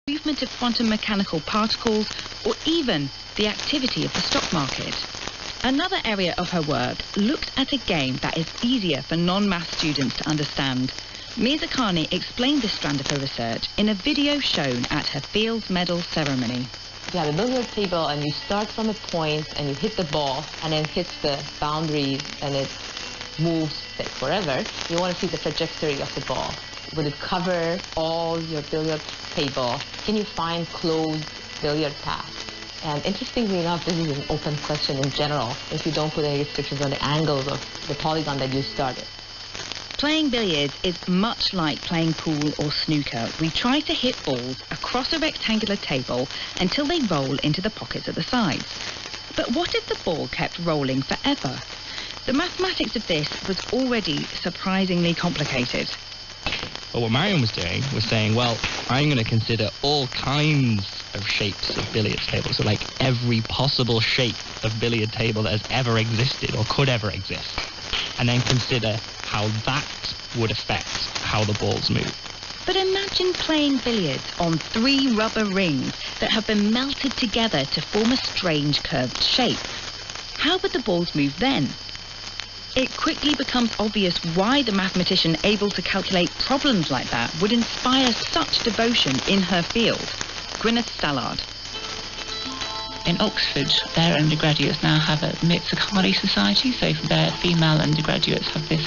movement of quantum mechanical particles, or even the activity of the stock market. Another area of her work looked at a game that is easier for non-math students to understand. Mizukani explained this strand of her research in a video shown at her Fields Medal ceremony. You have a billiard table and you start from a point and you hit the ball and it hits the boundary and it moves, say, forever. You want to see the trajectory of the ball. Would it cover all your billiard table? Can you find closed billiard paths? And interestingly enough, this is an open question in general if you don't put any restrictions on the angles of the polygon that you started. Playing billiards is much like playing pool or snooker. We try to hit balls across a rectangular table until they roll into the pockets at the sides. But what if the ball kept rolling forever? The mathematics of this was already surprisingly complicated. But what Marion was doing was saying, well, I'm going to consider all kinds of shapes of billiard tables, so like every possible shape of billiard table that has ever existed or could ever exist, and then consider how that would affect how the balls move. But imagine playing billiards on 3 rubber rings that have been melted together to form a strange curved shape. How would the balls move then? It quickly becomes obvious why the mathematician able to calculate problems like that would inspire such devotion in her field. Gwyneth Stallard. In Oxford, their undergraduates now have a Mizukani society, so their female undergraduates have this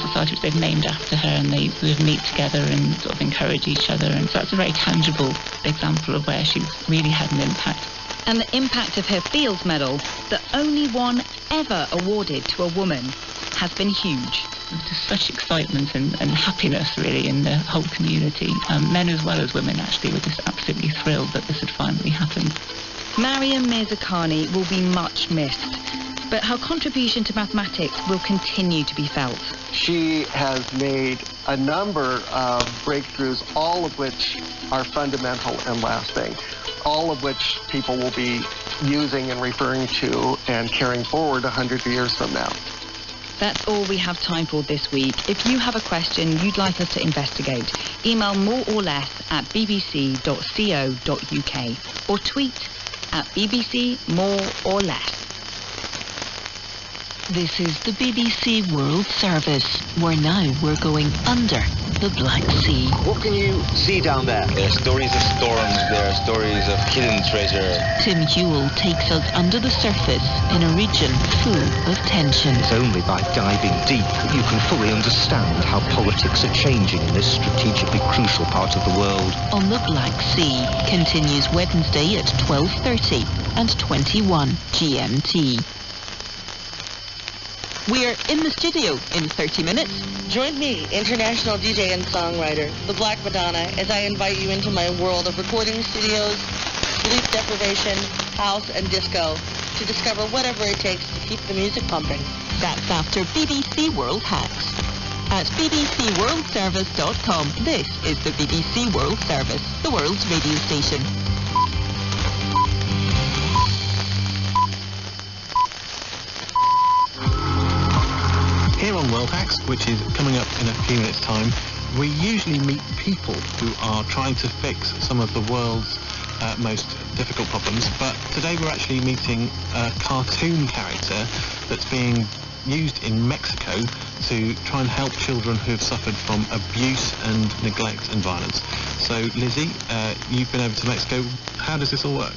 society which they've named after her, and they sort of meet together and sort of encourage each other, and so that's a very tangible example of where she's really had an impact. And the impact of her Fields Medal, the only one ever awarded to a woman, has been huge. There's just such excitement and happiness, really, in the whole community. Men as well as women, actually, were just absolutely thrilled that this had finally happened. Mariam Mizukani will be much missed, but her contribution to mathematics will continue to be felt. She has made a number of breakthroughs, all of which are fundamental and lasting, all of which people will be using and referring to and carrying forward 100 years from now. That's all we have time for this week. If you have a question you'd like us to investigate, email moreorless@bbc.co.uk or tweet at BBC More or Less. This is the BBC World Service, where now we're going under the Black Sea. What can you see down there? There are stories of storms, there are stories of hidden treasure. Tim Hewell takes us under the surface in a region full of tension. It's only by diving deep that you can fully understand how politics are changing in this strategically crucial part of the world. On the Black Sea continues Wednesday at 12:30 and 21 GMT. We're in the studio in 30 minutes. Join me, international DJ and songwriter, the Black Madonna, as I invite you into my world of recording studios, sleep deprivation, house and disco, to discover whatever it takes to keep the music pumping. That's after BBC World Hacks. At bbcworldservice.com, this is the BBC World Service, the world's radio station. Here on World Hacks, which is coming up in a few minutes' time, we usually meet people who are trying to fix some of the world's most difficult problems, but today we're actually meeting a cartoon character that's being used in Mexico to try and help children who have suffered from abuse and neglect and violence. So Lizzie, you've been over to Mexico. How does this all work?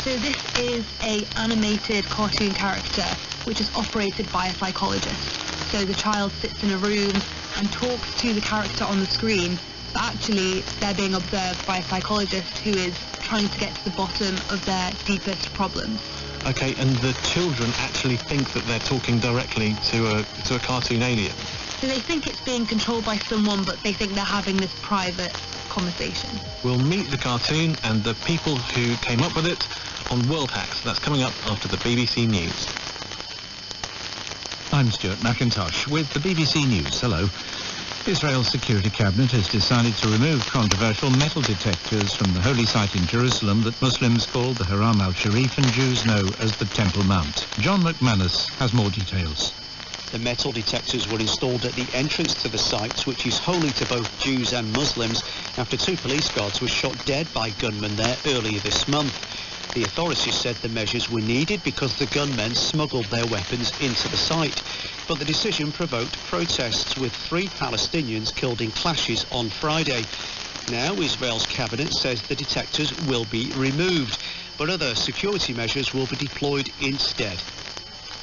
So this is an animated cartoon character which is operated by a psychologist. So the child sits in a room and talks to the character on the screen, but actually they're being observed by a psychologist who is trying to get to the bottom of their deepest problems. Okay, and the children actually think that they're talking directly to a cartoon alien? So they think it's being controlled by someone, but they think they're having this private conversation. We'll meet the cartoon and the people who came up with it on World Hacks. That's coming up after the BBC News. I'm Stuart McIntosh with the BBC News. Hello. Israel's Security Cabinet has decided to remove controversial metal detectors from the holy site in Jerusalem that Muslims call the Haram al-Sharif and Jews know as the Temple Mount. John McManus has more details. The metal detectors were installed at the entrance to the site, which is holy to both Jews and Muslims, after 2 police guards were shot dead by gunmen there earlier this month. The authorities said the measures were needed because the gunmen smuggled their weapons into the site. But the decision provoked protests, with 3 Palestinians killed in clashes on Friday. Now Israel's cabinet says the detectors will be removed, but other security measures will be deployed instead.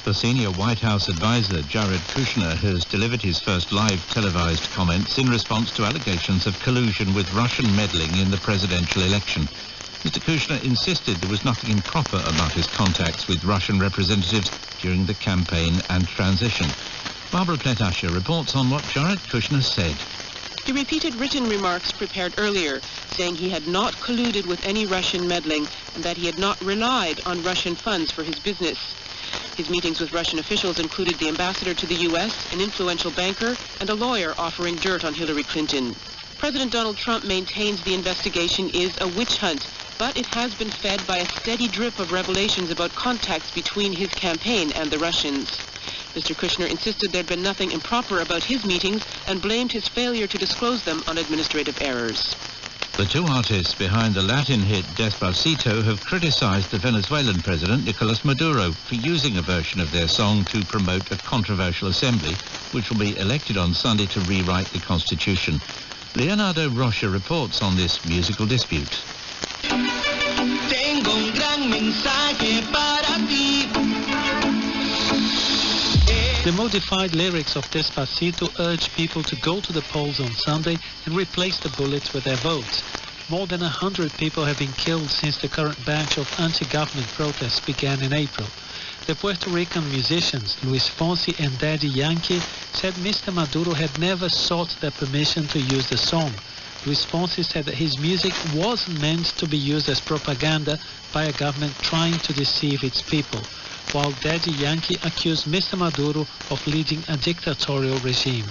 The senior White House advisor, Jared Kushner, has delivered his first live televised comments in response to allegations of collusion with Russian meddling in the presidential election. Mr. Kushner insisted there was nothing improper about his contacts with Russian representatives during the campaign and transition. Barbara Pletasher reports on what Jared Kushner said. He repeated written remarks prepared earlier, saying he had not colluded with any Russian meddling and that he had not relied on Russian funds for his business. His meetings with Russian officials included the ambassador to the U.S., an influential banker, and a lawyer offering dirt on Hillary Clinton. President Donald Trump maintains the investigation is a witch hunt, but it has been fed by a steady drip of revelations about contacts between his campaign and the Russians. Mr. Kushner insisted there'd been nothing improper about his meetings and blamed his failure to disclose them on administrative errors. The 2 artists behind the Latin hit Despacito have criticized the Venezuelan president, Nicolas Maduro, for using a version of their song to promote a controversial assembly, which will be elected on Sunday to rewrite the constitution. Leonardo Rocha reports on this musical dispute. Tengo un gran mensaje para ti. The modified lyrics of Despacito urge people to go to the polls on Sunday and replace the bullets with their votes. More than 100 people have been killed since the current batch of anti-government protests began in April. The Puerto Rican musicians Luis Fonsi and Daddy Yankee said Mr. Maduro had never sought their permission to use the song. Luis Fonsi said that his music wasn't meant to be used as propaganda by a government trying to deceive its people, while Daddy Yankee accused Mr. Maduro of leading a dictatorial regime.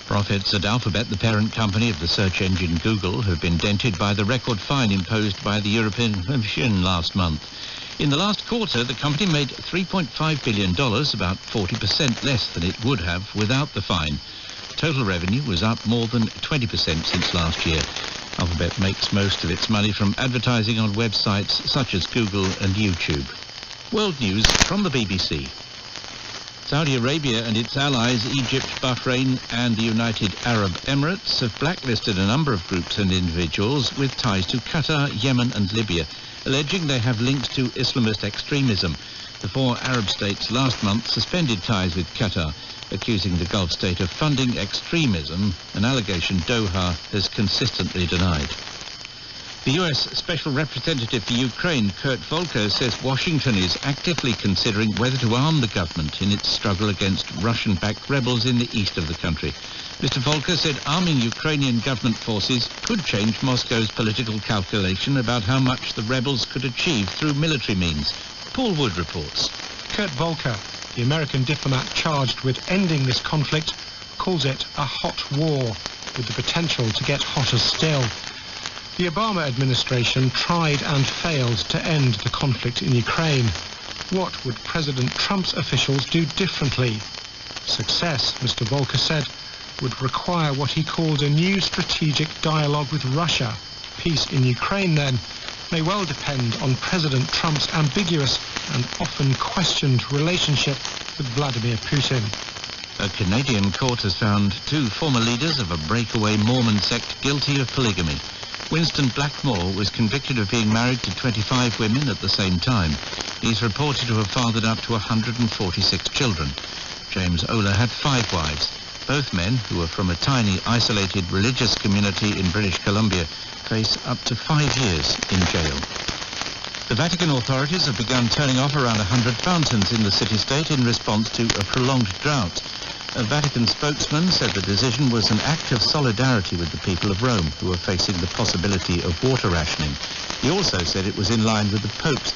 Profits at Alphabet, the parent company of the search engine Google, have been dented by the record fine imposed by the European Commission last month. In the last quarter, the company made $3.5 billion, about 40% less than it would have without the fine. Total revenue was up more than 20% since last year. Alphabet makes most of its money from advertising on websites such as Google and YouTube. World news from the BBC. Saudi Arabia and its allies, Egypt, Bahrain and the United Arab Emirates, have blacklisted a number of groups and individuals with ties to Qatar, Yemen and Libya, alleging they have links to Islamist extremism. The 4 Arab states last month suspended ties with Qatar, accusing the Gulf state of funding extremism, an allegation Doha has consistently denied. The U.S. Special Representative for Ukraine, Kurt Volker, says Washington is actively considering whether to arm the government in its struggle against Russian-backed rebels in the east of the country. Mr. Volker said arming Ukrainian government forces could change Moscow's political calculation about how much the rebels could achieve through military means. Paul Wood reports. Kurt Volker, the American diplomat charged with ending this conflict, calls it a hot war, with the potential to get hotter still. The Obama administration tried and failed to end the conflict in Ukraine. What would President Trump's officials do differently? Success, Mr. Volker said, would require what he called a new strategic dialogue with Russia. Peace in Ukraine, then, may well depend on President Trump's ambiguous and often questioned relationship with Vladimir Putin. A Canadian court has found 2 former leaders of a breakaway Mormon sect guilty of polygamy. Winston Blackmore was convicted of being married to 25 women at the same time. He's reported to have fathered up to 146 children. James Oler had 5 wives. Both men, who are from a tiny, isolated religious community in British Columbia, face up to 5 years in jail. The Vatican authorities have begun turning off around 100 fountains in the city-state in response to a prolonged drought. A Vatican spokesman said the decision was an act of solidarity with the people of Rome, who are facing the possibility of water rationing. He also said it was in line with the Pope's